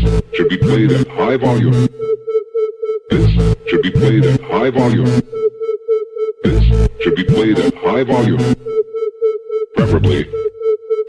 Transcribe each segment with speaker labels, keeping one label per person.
Speaker 1: This should be played at high volume. This should be played at high volume. This should be played at high volume. Preferably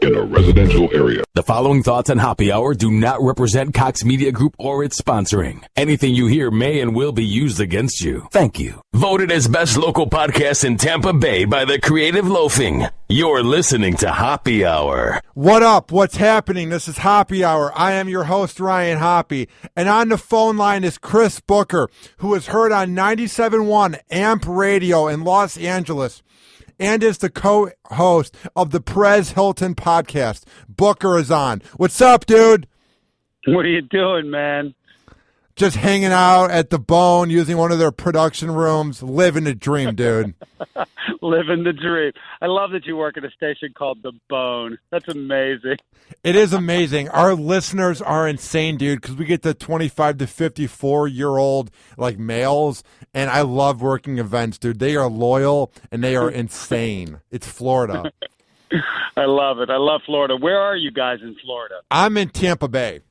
Speaker 1: in a residential area.
Speaker 2: The following thoughts on Hoppe Hour do not represent Cox Media Group or its sponsoring. Anything you hear may and will be used against you. Thank you. Voted as best local podcast in Tampa Bay by the Creative Loafing. You're listening to Hoppe Hour.
Speaker 3: What up? What's happening? This is Hoppe Hour. I am your host, Ryan Hoppe. And on the phone line is Chris Booker, who is heard on 97.1 AMP Radio in Los Angeles, and is the co-host of the Perez Hilton podcast. Booker is on. What's up, dude?
Speaker 4: What are you doing, man?
Speaker 3: Just hanging out at the Bone, using one of their production rooms, living the dream, dude.
Speaker 4: Living the dream. I love that you work at a station called The Bone. That's amazing.
Speaker 3: It is amazing. Our listeners are insane, dude, because we get the 25 to 54-year-old like males, and I love working events, dude. They are loyal, and they are insane. It's Florida.
Speaker 4: I love it. I love Florida. Where are you guys in Florida?
Speaker 3: I'm in Tampa Bay.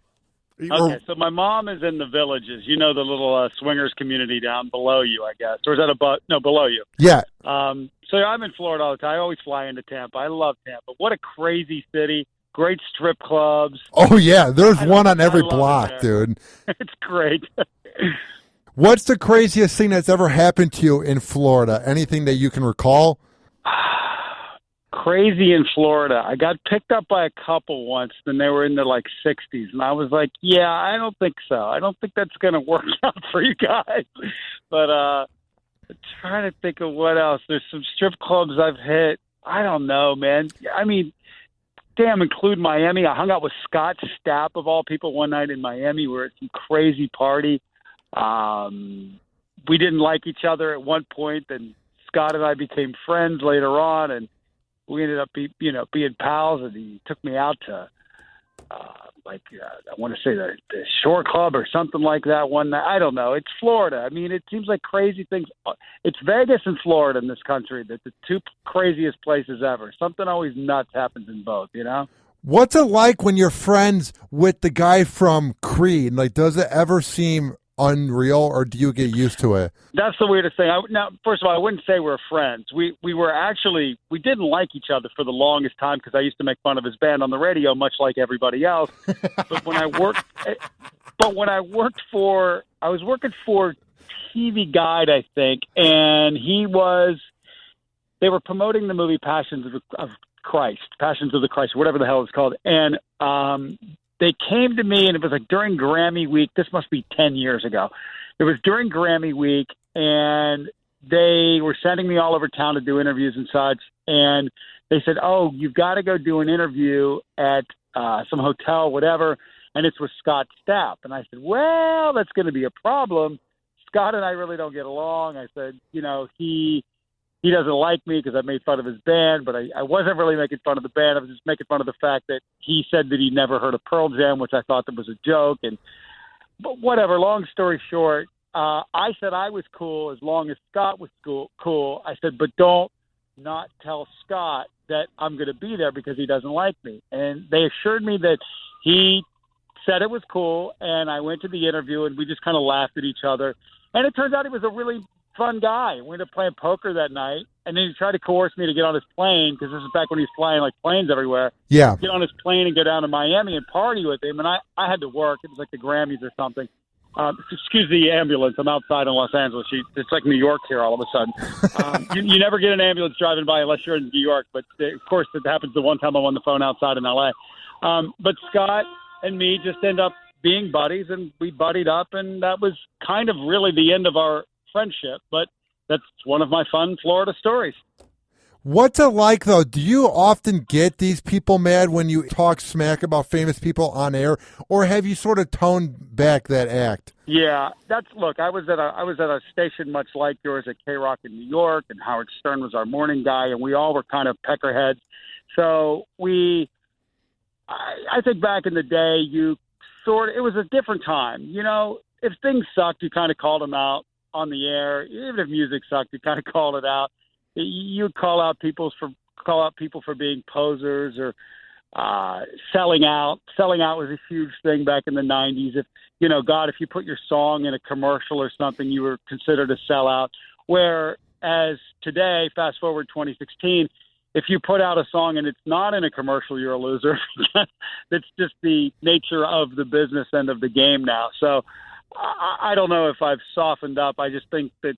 Speaker 4: Okay, so my mom is in the Villages. You know the little swingers community down below you, I guess. Or is that above? No, below you.
Speaker 3: Yeah.
Speaker 4: So I'm in Florida all the time. I always fly into Tampa. I love Tampa. What a crazy city. Great strip clubs.
Speaker 3: Oh, yeah. There's one on every block, dude.
Speaker 4: It's great.
Speaker 3: What's the craziest thing that's ever happened to you in Florida? Anything that you can recall?
Speaker 4: Crazy in Florida. I got picked up by a couple once, and they were in their 60s, and I was like, yeah, I don't think so. I don't think that's going to work out for you guys. But I'm trying to think of what else. There's some strip clubs I've hit. I don't know, man. I mean, damn, include Miami. I hung out with Scott Stapp, of all people, one night in Miami. We were at some crazy party. We didn't like each other at one point, and Scott and I became friends later on, and we ended up being pals, and he took me out to I want to say the Shore Club or something like that one night. I don't know. It's Florida. I mean, it seems like crazy things. It's Vegas and Florida in this country. That's the two craziest places ever. Something always nuts happens in both, you know?
Speaker 3: What's it like when you're friends with the guy from Creed? Like, does it ever seem unreal, or do you get used to it?
Speaker 4: That's the weirdest thing. Now, first of all, I wouldn't say we're friends. We didn't like each other for the longest time because I used to make fun of his band on the radio, much like everybody else. But when I was working for TV Guide, I think, and they were promoting the movie Passions of the Christ, whatever the hell it's called, and they came to me, and it was during Grammy week. This must be 10 years ago. It was during Grammy week, and they were sending me all over town to do interviews and such. And they said, oh, you've got to go do an interview at some hotel, whatever, and it's with Scott Stapp. And I said, well, that's going to be a problem. Scott and I really don't get along. I said, he doesn't like me because I made fun of his band, but I wasn't really making fun of the band. I was just making fun of the fact that he said that he never heard of Pearl Jam, which I thought that was a joke. But whatever, long story short, I said I was cool as long as Scott was cool. I said, but don't not tell Scott that I'm going to be there because he doesn't like me. And they assured me that he said it was cool, and I went to the interview, and we just kind of laughed at each other. And it turns out he was a really fun guy. We ended up playing poker that night, and then he tried to coerce me to get on his plane, because this is back when he was flying planes everywhere.
Speaker 3: Yeah.
Speaker 4: Get on his plane and go down to Miami and party with him, and I had to work. It was like the Grammys or something. Excuse the ambulance. I'm outside in Los Angeles. It's like New York here all of a sudden. You never get an ambulance driving by unless you're in New York, but of course it happens the one time I'm on the phone outside in L.A. But Scott and me just end up being buddies, and we buddied up, and that was kind of really the end of our friendship, but that's one of my fun Florida stories.
Speaker 3: What's it like, though? Do you often get these people mad when you talk smack about famous people on air, or have you sort of toned back that act?
Speaker 4: Yeah, look, I was at a station much like yours at K-Rock in New York, and Howard Stern was our morning guy, and we all were kind of peckerheads. So I think back in the day, it was a different time. If things sucked, you kind of called them out on the air. Even if music sucked, you kind of called it out. You would call out people for being posers, or selling out. Selling out was a huge thing back in the 90s. If God, if you put your song in a commercial or something, you were considered a sellout. Whereas today, fast forward 2016, if you put out a song and it's not in a commercial, you're a loser. That's just the nature of the business end of the game now. So I don't know if I've softened up. I just think that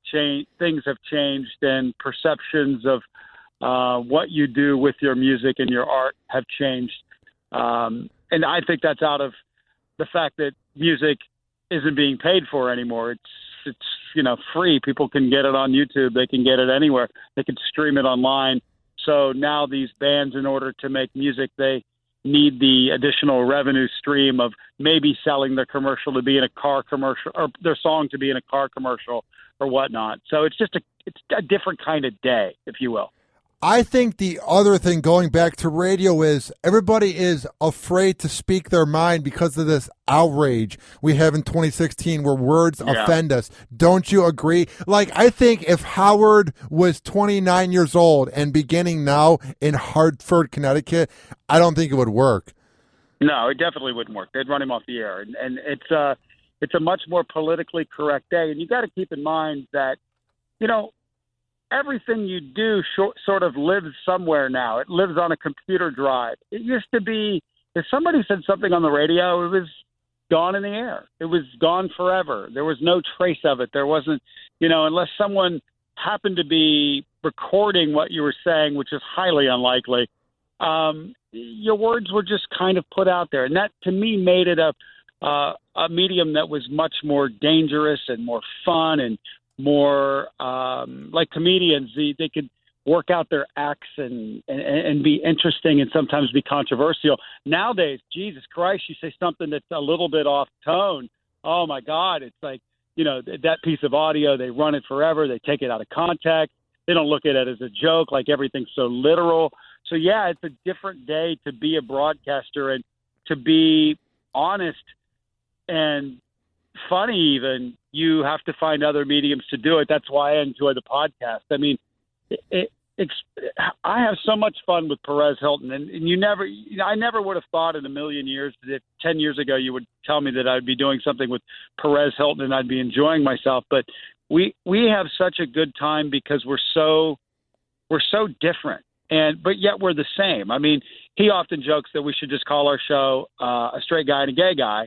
Speaker 4: things have changed and perceptions of what you do with your music and your art have changed. And I think that's out of the fact that music isn't being paid for anymore. It's free. People can get it on YouTube. They can get it anywhere. They can stream it online. So now these bands, in order to make music, they need the additional revenue stream of maybe selling their commercial to be in a car commercial, or their song to be in a car commercial or whatnot. So it's just a different kind of day, if you will.
Speaker 3: I think the other thing going back to radio is everybody is afraid to speak their mind because of this outrage we have in 2016 where words offend us. Don't you agree? Like, I think if Howard was 29 years old and beginning now in Hartford, Connecticut, I don't think it would work.
Speaker 4: No, it definitely wouldn't work. They'd run him off the air. And it's a much more politically correct day. And you got to keep in mind that, everything you do sort of lives somewhere now. It lives on a computer drive. It used to be, if somebody said something on the radio, it was gone in the air. It was gone forever. There was no trace of it. There wasn't, unless someone happened to be recording what you were saying, which is highly unlikely, your words were just kind of put out there. And that, to me, made it a medium that was much more dangerous and more fun and more like comedians. They could work out their acts and be interesting and sometimes be controversial. Nowadays, Jesus Christ, you say something that's a little bit off tone. Oh, my God. It's like, that piece of audio, they run it forever. They take it out of context. They don't look at it as a joke, like everything's so literal. So, yeah, it's a different day to be a broadcaster and to be honest and funny even. You have to find other mediums to do it. That's why I enjoy the podcast. I mean, I have so much fun with Perez Hilton, and I never would have thought in a million years that 10 years ago you would tell me that I'd be doing something with Perez Hilton and I'd be enjoying myself. But we have such a good time because we're so different, but yet we're the same. I mean, he often jokes that we should just call our show A Straight Guy and a Gay Guy,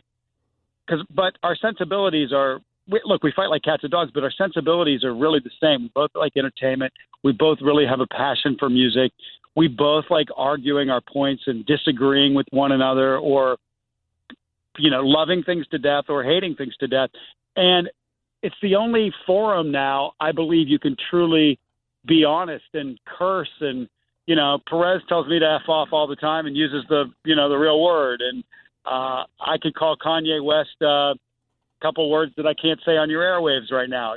Speaker 4: but our sensibilities are. Look, we fight like cats and dogs, but our sensibilities are really the same. We both like entertainment. We both really have a passion for music. We both like arguing our points and disagreeing with one another, or, loving things to death or hating things to death. And it's the only forum now, I believe, you can truly be honest and curse. And, Perez tells me to F off all the time and uses the real word. And I could call Kanye West couple words that I can't say on your airwaves right now.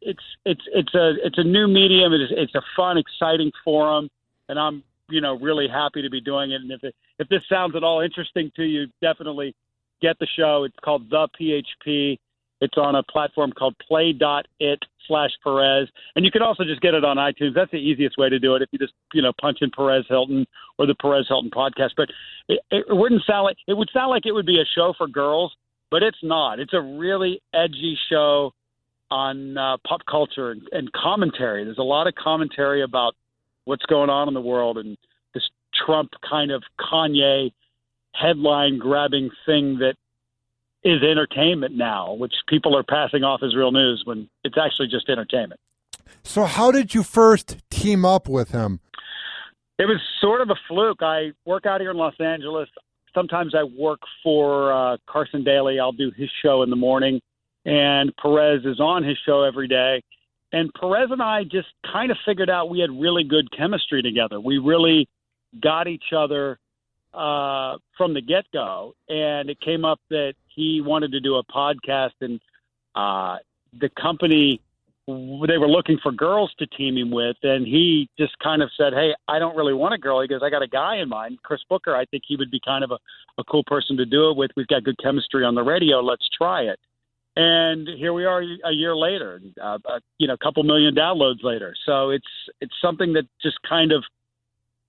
Speaker 4: It's a new medium. It's a fun, exciting forum, and I'm really happy to be doing it. And if this sounds at all interesting to you, definitely get the show. It's called The PHP. It's on a platform called play.it/Perez, and you can also just get it on iTunes. That's the easiest way to do it. If you just punch in Perez Hilton or the Perez Hilton podcast. But it wouldn't sound like it would sound like it would be a show for girls. But it's not. It's a really edgy show on pop culture and commentary. There's a lot of commentary about what's going on in the world and this Trump kind of Kanye headline-grabbing thing that is entertainment now, which people are passing off as real news when it's actually just entertainment.
Speaker 3: So how did you first team up with him?
Speaker 4: It was sort of a fluke. I work out here in Los Angeles. Sometimes I work for Carson Daly. I'll do his show in the morning, and Perez is on his show every day. And Perez and I just kind of figured out we had really good chemistry together. We really got each other from the get-go, and it came up that he wanted to do a podcast, and the company, they were looking for girls to team him with, and he just kind of said, hey, I don't really want a girl. He goes, I got a guy in mind, Chris Booker. I think he would be kind of a cool person to do it with. We've got good chemistry on the radio. Let's try it. And here we are a year later, a couple million downloads later. So it's something that just kind of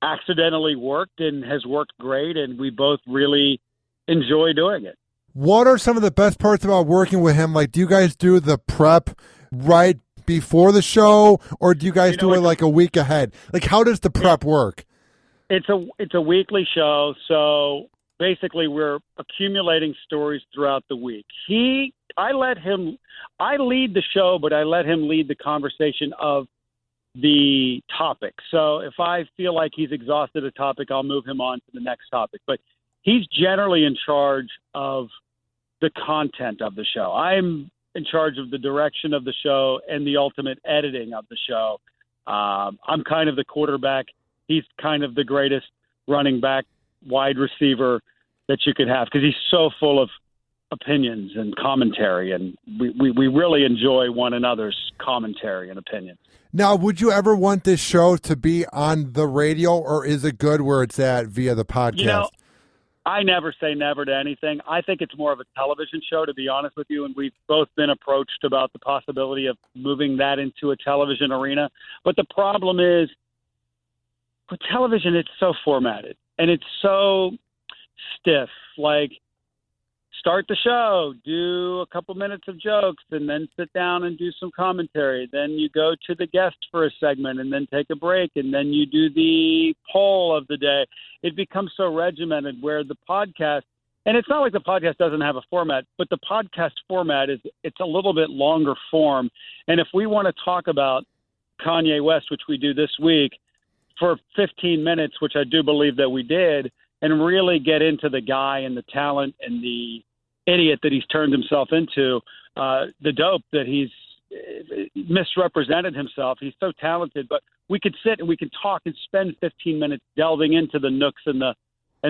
Speaker 4: accidentally worked and has worked great, and we both really enjoy doing it.
Speaker 3: What are some of the best parts about working with him? Like, do you guys do the prep right before the show, or do you guys do it like a week ahead? Like, how does the prep work?
Speaker 4: It's a weekly show, so basically we're accumulating stories throughout the week. I lead the show, but I let him lead the conversation of the topic. So if I feel like he's exhausted a topic, I'll move him on to the next topic. But he's generally in charge of the content of the show. I'm in charge of the direction of the show and the ultimate editing of the show. I'm kind of the quarterback. He's kind of the greatest running back, wide receiver that you could have, because he's so full of opinions and commentary, and we really enjoy one another's commentary and opinions.
Speaker 3: Now, would you ever want this show to be on the radio, or is it good where it's at via the podcast?
Speaker 4: I never say never to anything. I think it's more of a television show, to be honest with you, and we've both been approached about the possibility of moving that into a television arena. But the problem is, with television, it's so formatted, and it's so stiff. Like, start the show, do a couple minutes of jokes, and then sit down and do some commentary. Then you go to the guest for a segment and then take a break, and then you do the poll of the day. It becomes so regimented, where the podcast, and it's not like the podcast doesn't have a format, but the podcast format it's a little bit longer form. And if we want to talk about Kanye West, which we do this week, for 15 minutes, which I do believe that we did, and really get into the guy and the talent and the idiot that he's turned himself into, the dope that he's misrepresented himself. He's so talented, but we could sit and we could talk and spend 15 minutes delving into the nooks and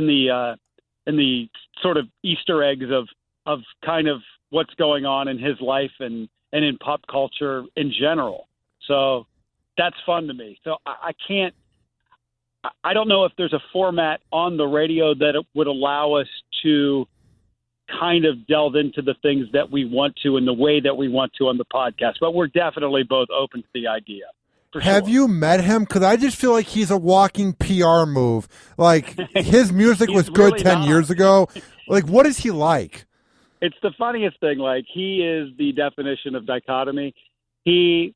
Speaker 4: the sort of Easter eggs of kind of what's going on in his life and in pop culture in general. So that's fun to me. So I don't know if there's a format on the radio that would allow us to kind of delve into the things that we want to in the way that we want to on the podcast. But we're definitely both open to the idea.
Speaker 3: Have you met him? Because I just feel like he's a walking PR move. Like, his music was good really 10 years ago. Like, what is he like?
Speaker 4: It's the funniest thing. Like, he is the definition of dichotomy. He's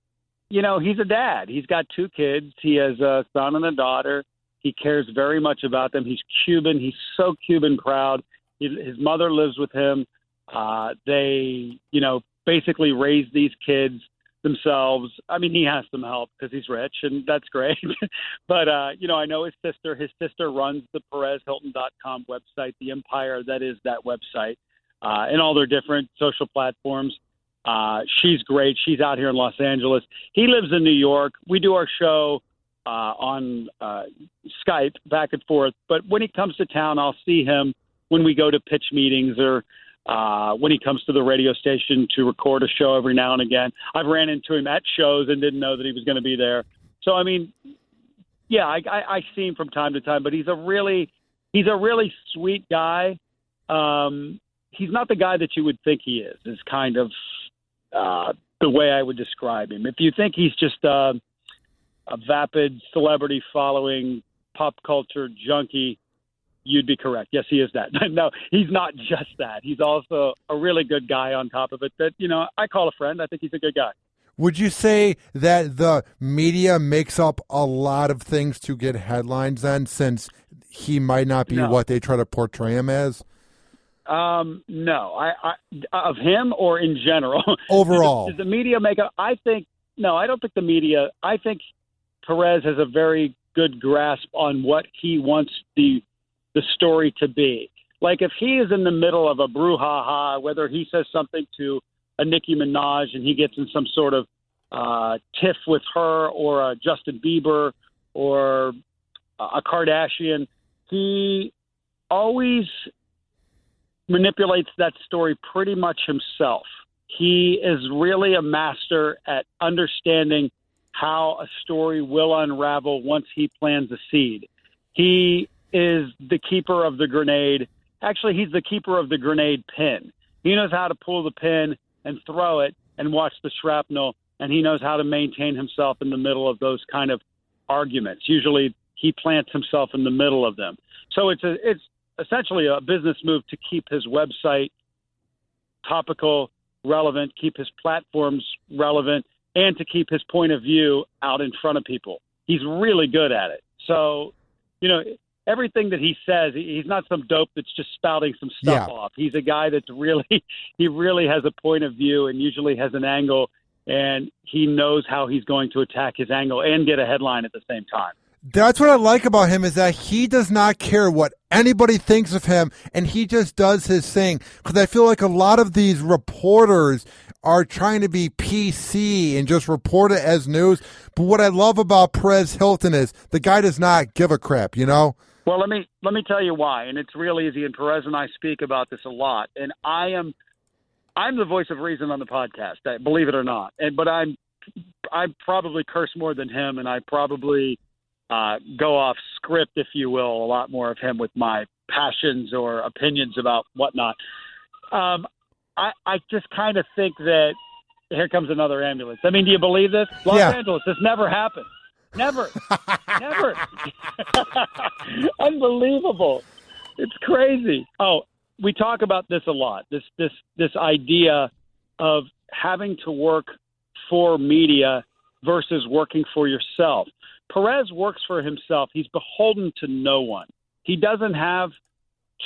Speaker 4: a dad. He's got 2 kids. He has a son and a daughter. He cares very much about them. He's Cuban. He's so Cuban proud. His mother lives with him. They, basically raise these kids themselves. I mean, he has some help because he's rich, and that's great. But, I know his sister. His sister runs the PerezHilton.com website, the empire that is that website, and all their different social platforms. She's great. She's out here in Los Angeles. He lives in New York. We do our show on Skype back and forth. But when he comes to town, I'll see him when we go to pitch meetings or when he comes to the radio station to record a show every now and again. I've ran into him at shows and didn't know that he was going to be there. So, I mean, yeah, I see him from time to time, but he's a really sweet guy. He's not the guy that you would think he is kind of the way I would describe him. If you think he's just a vapid celebrity following pop culture junkie, you'd be correct. Yes, he is that. No, he's not just that. He's also a really good guy on top of it that, I call a friend. I think he's a good guy.
Speaker 3: Would you say that the media makes up a lot of things to get headlines then, since he might not be what they try to portray him as?
Speaker 4: No. I of him or in general?
Speaker 3: Overall.
Speaker 4: Does the media make up? I don't think the media. I think Perez has a very good grasp on what he wants the story to be. Like, if he is in the middle of a brouhaha, whether he says something to a Nicki Minaj and he gets in some sort of tiff with her, or a Justin Bieber, or a Kardashian, he always manipulates that story pretty much himself. He is really a master at understanding how a story will unravel once he plants a seed. He is the keeper of the grenade. Actually, he's the keeper of the grenade pin. He knows how to pull the pin and throw it and watch the shrapnel, and he knows how to maintain himself in the middle of those kind of arguments. Usually he plants himself in the middle of them. So it's essentially a business move to keep his website topical, relevant, keep his platforms relevant, and to keep his point of view out in front of people. He's really good at it. So, everything that he says, he's not some dope that's just spouting some stuff off. He's a guy that's he really has a point of view and usually has an angle, and he knows how he's going to attack his angle and get a headline at the same time.
Speaker 3: That's what I like about him, is that he does not care what anybody thinks of him, and he just does his thing. Because I feel like a lot of these reporters are trying to be PC and just report it as news. But what I love about Perez Hilton is the guy does not give a crap, Well,
Speaker 4: let me tell you why, and it's real easy. And Perez and I speak about this a lot. And I'm the voice of reason on the podcast, believe it or not. But I probably curse more than him, and I probably go off script, if you will, a lot more of him with my passions or opinions about whatnot. I just kind of think that here comes another ambulance. I mean, do you believe this? Los Angeles, this never happened. Never. Never. Unbelievable. It's crazy. Oh, we talk about this a lot, this idea of having to work for media versus working for yourself. Perez works for himself. He's beholden to no one. He doesn't have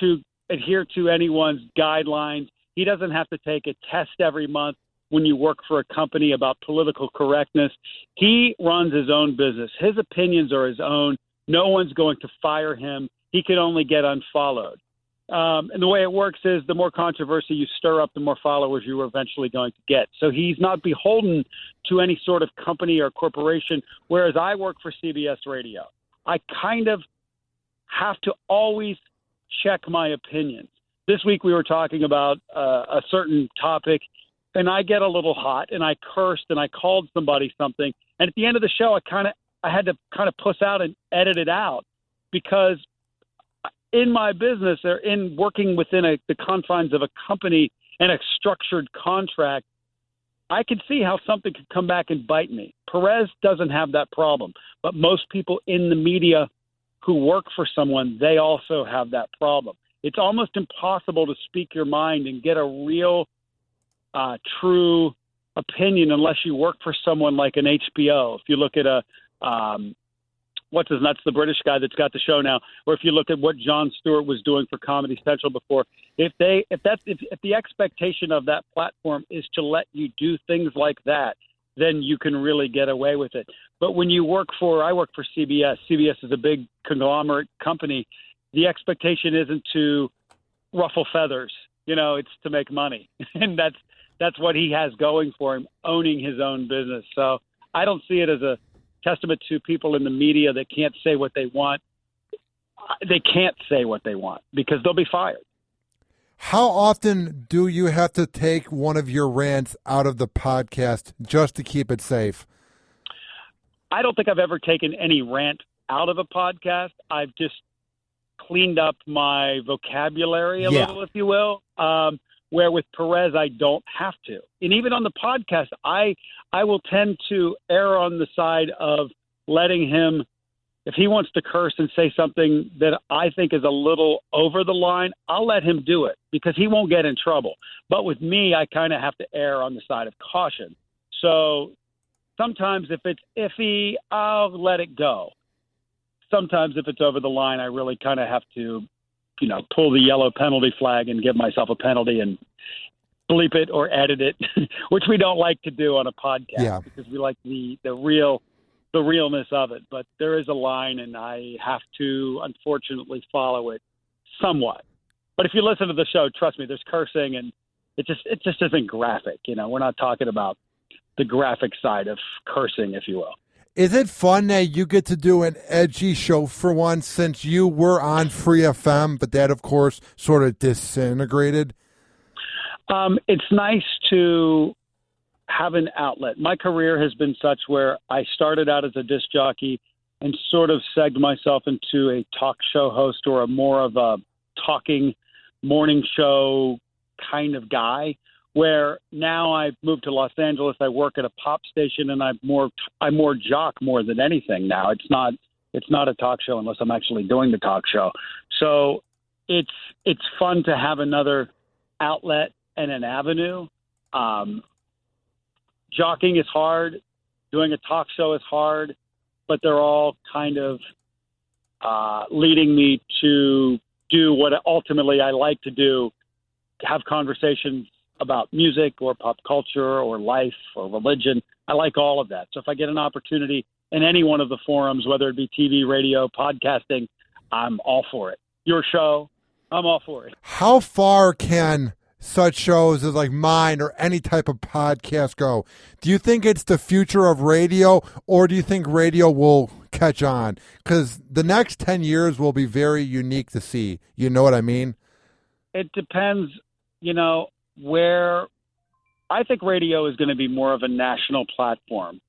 Speaker 4: to adhere to anyone's guidelines. He doesn't have to take a test every month when you work for a company about political correctness. He runs his own business. His opinions are his own. No one's going to fire him. He can only get unfollowed. And the way it works is the more controversy you stir up, the more followers you are eventually going to get. So he's not beholden to any sort of company or corporation, whereas I work for CBS Radio. I kind of have to always check my opinions. This week we were talking about a certain topic, and I get a little hot, and I cursed, and I called somebody something. And at the end of the show, I had to kind of puss out and edit it out, because in my business, or in working within the confines of a company and a structured contract, I can see how something could come back and bite me. Perez doesn't have that problem, but most people in the media who work for someone, they also have that problem. It's almost impossible to speak your mind and get a real, true opinion unless you work for someone like an HBO. If you look at what's his nuts, the British guy that's got the show now, or if you look at what Jon Stewart was doing for Comedy Central before, if the expectation of that platform is to let you do things like that, then you can really get away with it. But when I work for CBS. CBS is a big conglomerate company. The expectation isn't to ruffle feathers, it's to make money. And that's what he has going for him, owning his own business. So I don't see it as a testament to people in the media that can't say what they want. They can't say what they want because they'll be fired.
Speaker 3: How often do you have to take one of your rants out of the podcast just to keep it safe?
Speaker 4: I don't think I've ever taken any rant out of a podcast. I've just cleaned up my vocabulary a little, if you will, where with Perez, I don't have to. And even on the podcast, I will tend to err on the side of letting him, if he wants to curse and say something that I think is a little over the line, I'll let him do it because he won't get in trouble. But with me, I kind of have to err on the side of caution. So sometimes if it's iffy, I'll let it go. Sometimes if it's over the line, I really kind of have to, pull the yellow penalty flag and give myself a penalty and bleep it or edit it, which we don't like to do on a podcast because we like the realness of it. But there is a line, and I have to, unfortunately, follow it somewhat. But if you listen to the show, trust me, there's cursing, and it just isn't graphic. We're not talking about the graphic side of cursing, if you will.
Speaker 3: Is it fun that you get to do an edgy show for once, since you were on Free FM, but that, of course, sort of disintegrated?
Speaker 4: It's nice to have an outlet. My career has been such where I started out as a disc jockey and sort of segged myself into a talk show host or a more of a talking morning show kind of guy, where now I've moved to Los Angeles. I work at a pop station, and I'm more jock more than anything now. It's It's not a talk show unless I'm actually doing the talk show. So it's fun to have another outlet and an avenue. Jockeying is hard. Doing a talk show is hard, but they're all kind of leading me to do what ultimately I like to do, have conversations about music or pop culture or life or religion. I like all of that. So if I get an opportunity in any one of the forums, whether it be TV, radio, podcasting, I'm all for it. Your show, I'm all for it.
Speaker 3: How far can such shows as like mine or any type of podcast go? Do you think it's the future of radio, or do you think radio will catch on? Because the next 10 years will be very unique to see. You know what I mean?
Speaker 4: It depends, where. I think radio is going to be more of a national platform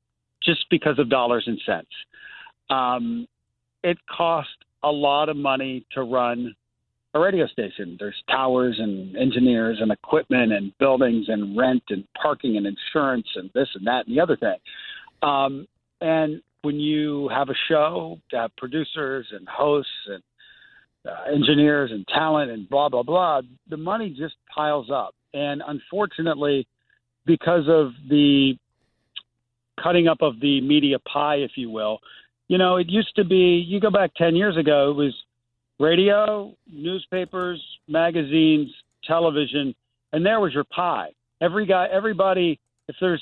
Speaker 4: just because of dollars and cents. It costs a lot of money to run a radio station. There's towers and engineers and equipment and buildings and rent and parking and insurance and this and that and the other thing. And when you have a show, to have producers and hosts and engineers and talent and blah, blah, blah, the money just piles up. And unfortunately, because of the cutting up of the media pie, if you will, it used to be, you go back 10 years ago, it was radio, newspapers, magazines, television, and there was your pie. Everybody, if there's,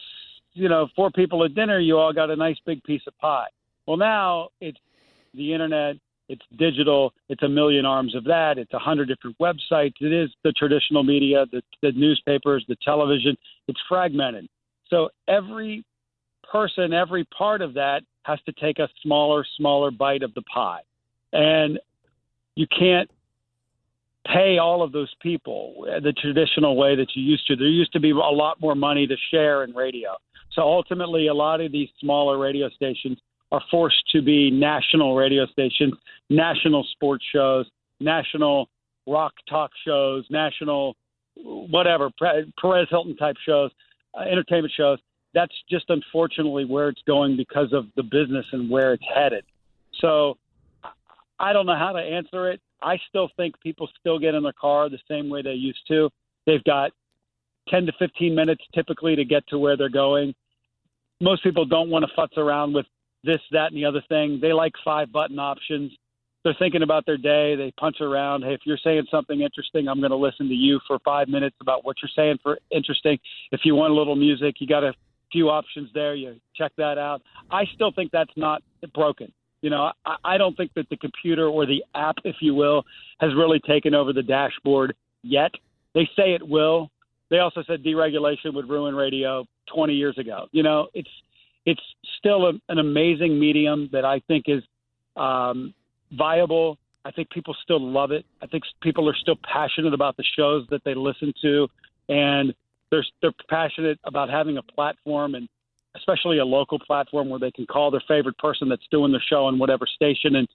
Speaker 4: 4 people at dinner, you all got a nice big piece of pie. Well, now it's the internet, it's digital, it's a million arms of that, it's 100 different websites, it is the traditional media, the newspapers, the television, it's fragmented. So every person, every part of that has to take a smaller bite of the pie. And you can't pay all of those people the traditional way that you used to. There used to be a lot more money to share in radio. So ultimately, a lot of these smaller radio stations are forced to be national radio stations, national sports shows, national rock talk shows, national whatever, Perez Hilton type shows, entertainment shows. That's just unfortunately where it's going because of the business and where it's headed. So I don't know how to answer it. I still think people still get in their car the same way they used to. They've got 10 to 15 minutes typically to get to where they're going. Most people don't want to futz around with this, that, and the other thing. They like 5-button options. They're thinking about their day. They punch around. Hey, if you're saying something interesting, I'm going to listen to you for 5 minutes about what you're saying for interesting. If you want a little music, you got a few options there. You check that out. I still think that's not broken. I don't think that the computer or the app, if you will, has really taken over the dashboard yet. They say it will. They also said deregulation would ruin radio 20 years ago. It's still an amazing medium that I think is viable. I think people still love it. I think people are still passionate about the shows that they listen to, and they're passionate about having a platform, and especially a local platform where they can call their favorite person that's doing the show on whatever station and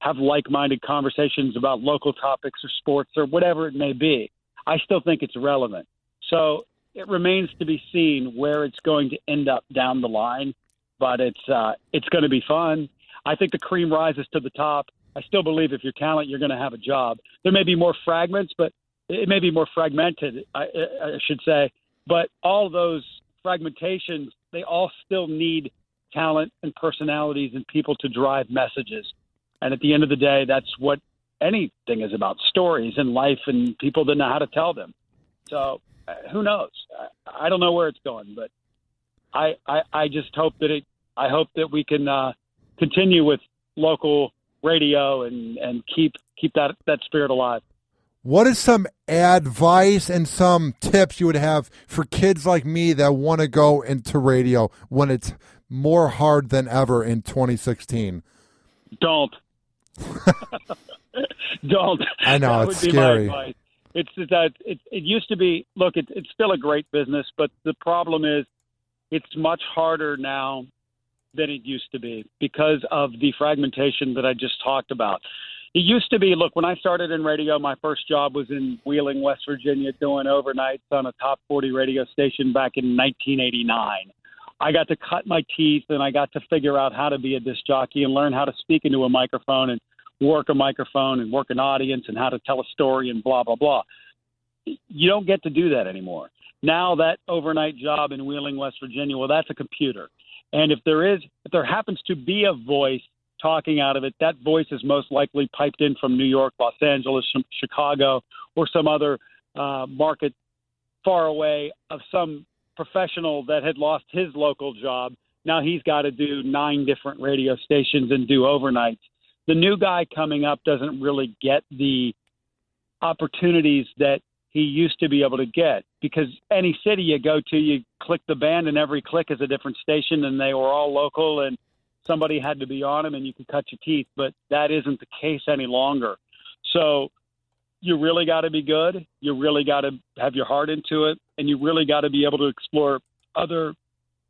Speaker 4: have like-minded conversations about local topics or sports or whatever it may be. I still think it's relevant. So it remains to be seen where it's going to end up down the line, but it's going to be fun. I think the cream rises to the top. I still believe if you're talent, you're going to have a job. There may be more fragments, but it may be more fragmented, I should say. But all those fragmentations, they all still need talent and personalities and people to drive messages. And at the end of the day, that's what anything is about, stories and life and people that know how to tell them. So who knows? I don't know where it's going, but I just hope that I hope that we can continue with local radio and keep that spirit alive.
Speaker 3: What is some advice and some tips you would have for kids like me that want to go into radio when it's more hard than ever in 2016?
Speaker 4: Don't. Don't.
Speaker 3: I know,
Speaker 4: that
Speaker 3: it's
Speaker 4: would be
Speaker 3: scary.
Speaker 4: my advice. It's that it used to be, look, it's still a great business, but the problem is it's much harder now than it used to be because of the fragmentation that I just talked about. It used to be, look, when I started in radio, my first job was in Wheeling, West Virginia, doing overnights on a top 40 radio station back in 1989. I got to cut my teeth, and I got to figure out how to be a disc jockey and learn how to speak into a microphone and work a microphone and work an audience and how to tell a story and blah, blah, blah. You don't get to do that anymore. Now that overnight job in Wheeling, West Virginia, well, that's a computer. And if there happens to be a voice talking out of it, that voice is most likely piped in from New York, Los Angeles, Chicago, or some other market far away of some professional that had lost his local job. Now he's got to do 9 different radio stations and do overnights. The new guy coming up doesn't really get the opportunities that he used to be able to get, because any city you go to, you click the band and every click is a different station, and they were all local and somebody had to be on them and you could cut your teeth. But that isn't the case any longer. So you really got to be good. You really got to have your heart into it, and you really got to be able to explore other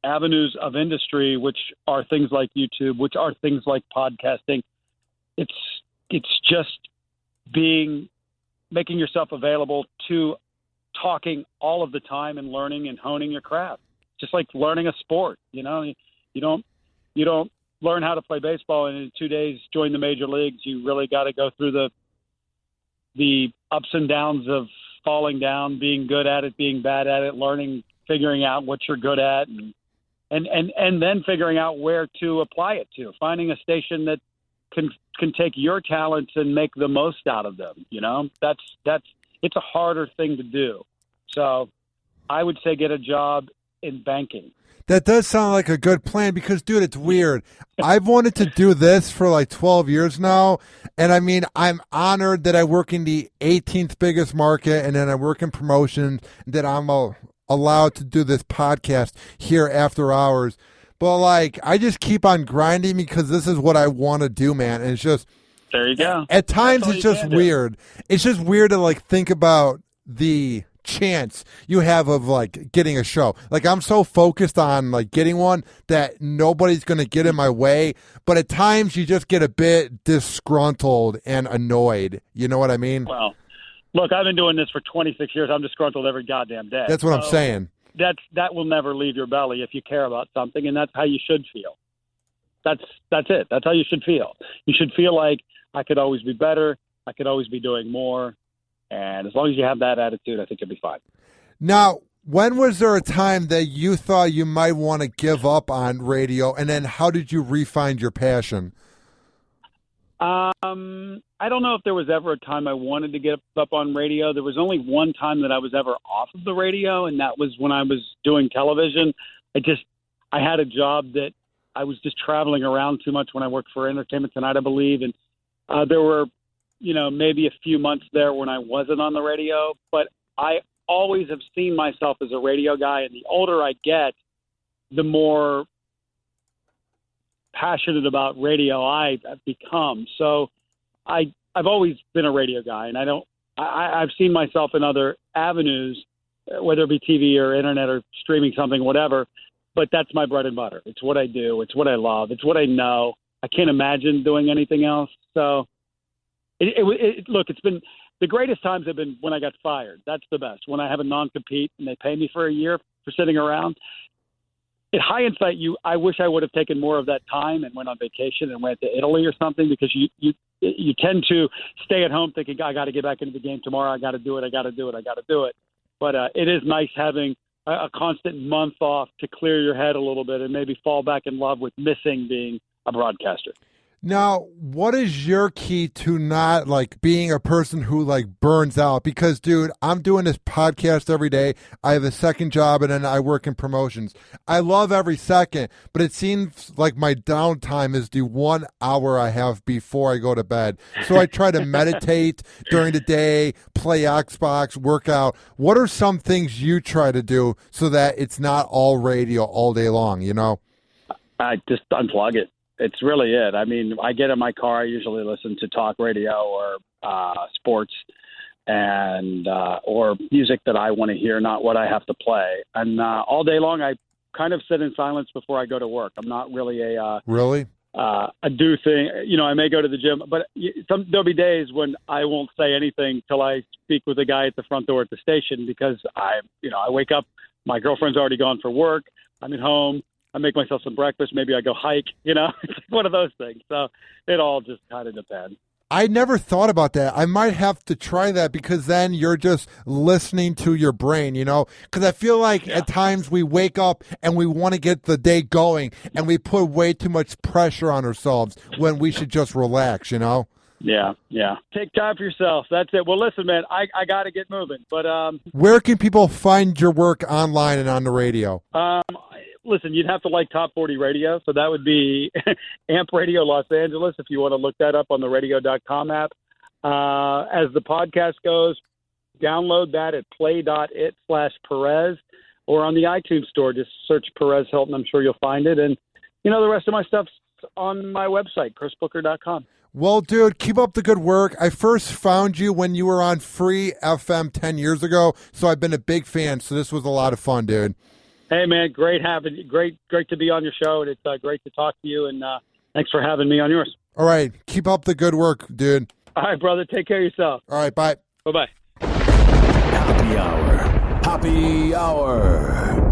Speaker 4: avenues of industry, which are things like YouTube, which are things like podcasting. It's just making yourself available to talking all of the time and learning and honing your craft. Just like learning a sport, you don't learn how to play baseball and in 2 days join the major leagues. You really got to go through the ups and downs of falling down, being good at it, being bad at it, learning, figuring out what you're good at, and then figuring out where to apply it to, finding a station that can take your talents and make the most out of them. It's a harder thing to do. So I would say get a job in banking.
Speaker 3: That does sound like a good plan because, dude, it's weird. I've wanted to do this for like 12 years now. And I mean, I'm honored that I work in the 18th biggest market, and then I work in promotions, that I'm allowed to do this podcast here after hours. But like, I just keep on grinding because this is what I want to do, man. And it's just,
Speaker 4: there you go.
Speaker 3: At times it's just weird. It's just weird to like think about the chance you have of like getting a show. Like, I'm so focused on like getting one that nobody's going to get in my way. But at times you just get a bit disgruntled and annoyed. You know what I mean?
Speaker 4: Well, look, I've been doing this for 26 years. I'm disgruntled every goddamn day.
Speaker 3: That's what I'm saying.
Speaker 4: That will never leave your belly if you care about something, and that's how you should feel. That's it. That's how you should feel. You should feel like I could always be better. I could always be doing more. And as long as you have that attitude, I think you'll be fine. Now,
Speaker 3: when was there a time that you thought you might want to give up on radio, and then how did you re-find your passion?
Speaker 4: I don't know if there was ever a time I wanted to get up on radio. There was only one time that I was ever off of the radio, and that was when I was doing television. I had a job that I was just traveling around too much when I worked for Entertainment Tonight, I believe. And there were, maybe a few months there when I wasn't on the radio. But I always have seen myself as a radio guy, and the older I get, the more passionate about radio I've become. So I've always been a radio guy, and I've seen myself in other avenues, whether it be TV or internet or streaming something, whatever, but that's my bread and butter. It's what I do. It's what I love. It's what I know. I can't imagine doing anything else. So look, it's been the greatest times have been when I got fired. That's the best. When I have a non-compete and they pay me for a year for sitting around. In hindsight, I wish I would have taken more of that time and went on vacation and went to Italy or something, because you tend to stay at home thinking, I got to get back into the game tomorrow. I got to do it. But it is nice having a constant month off to clear your head a little bit and maybe fall back in love with missing being a broadcaster.
Speaker 3: Now, what is your key to not like being a person who like burns out? Because, dude, I'm doing this podcast every day. I have a second job, and then I work in promotions. I love every second, but it seems like my downtime is the 1 hour I have before I go to bed. So I try to meditate during the day, play Xbox, work out. What are some things you try to do so that it's not all radio all day long,
Speaker 4: I just unplug it. It's really it. I mean, I get in my car. I usually listen to talk radio or sports and or music that I want to hear, not what I have to play. And all day long, I kind of sit in silence before I go to work. I'm not really a do thing. I may go to the gym, but there'll be days when I won't say anything till I speak with the guy at the front door at the station, because I wake up, my girlfriend's already gone for work. I'm at home. I make myself some breakfast. Maybe I go hike. It's like one of those things. So it all just kind of depends.
Speaker 3: I never thought about that. I might have to try that because then you're just listening to your brain, because I feel like at times we wake up and we want to get the day going and we put way too much pressure on ourselves when we should just relax,
Speaker 4: Yeah. Take time for yourself. That's it. Well, listen, man, I got to get moving. But
Speaker 3: where can people find your work online and on the radio?
Speaker 4: Listen, you'd have to like Top 40 Radio, so that would be Amp Radio Los Angeles if you want to look that up on the radio.com app. As the podcast goes, download that at play.it/Perez or on the iTunes store. Just search Perez Hilton. I'm sure you'll find it. And, the rest of my stuff's on my website, chrisbooker.com.
Speaker 3: Well, dude, keep up the good work. I first found you when you were on Free FM 10 years ago, so I've been a big fan, so this was a lot of fun, dude.
Speaker 4: Hey, man, great to be on your show, and it's great to talk to you, and thanks for having me on yours.
Speaker 3: All right, keep up the good work, dude.
Speaker 4: All right, brother, take care of yourself.
Speaker 3: All right, bye.
Speaker 4: Bye-bye.
Speaker 2: Hoppe Hour. Hoppe Hour.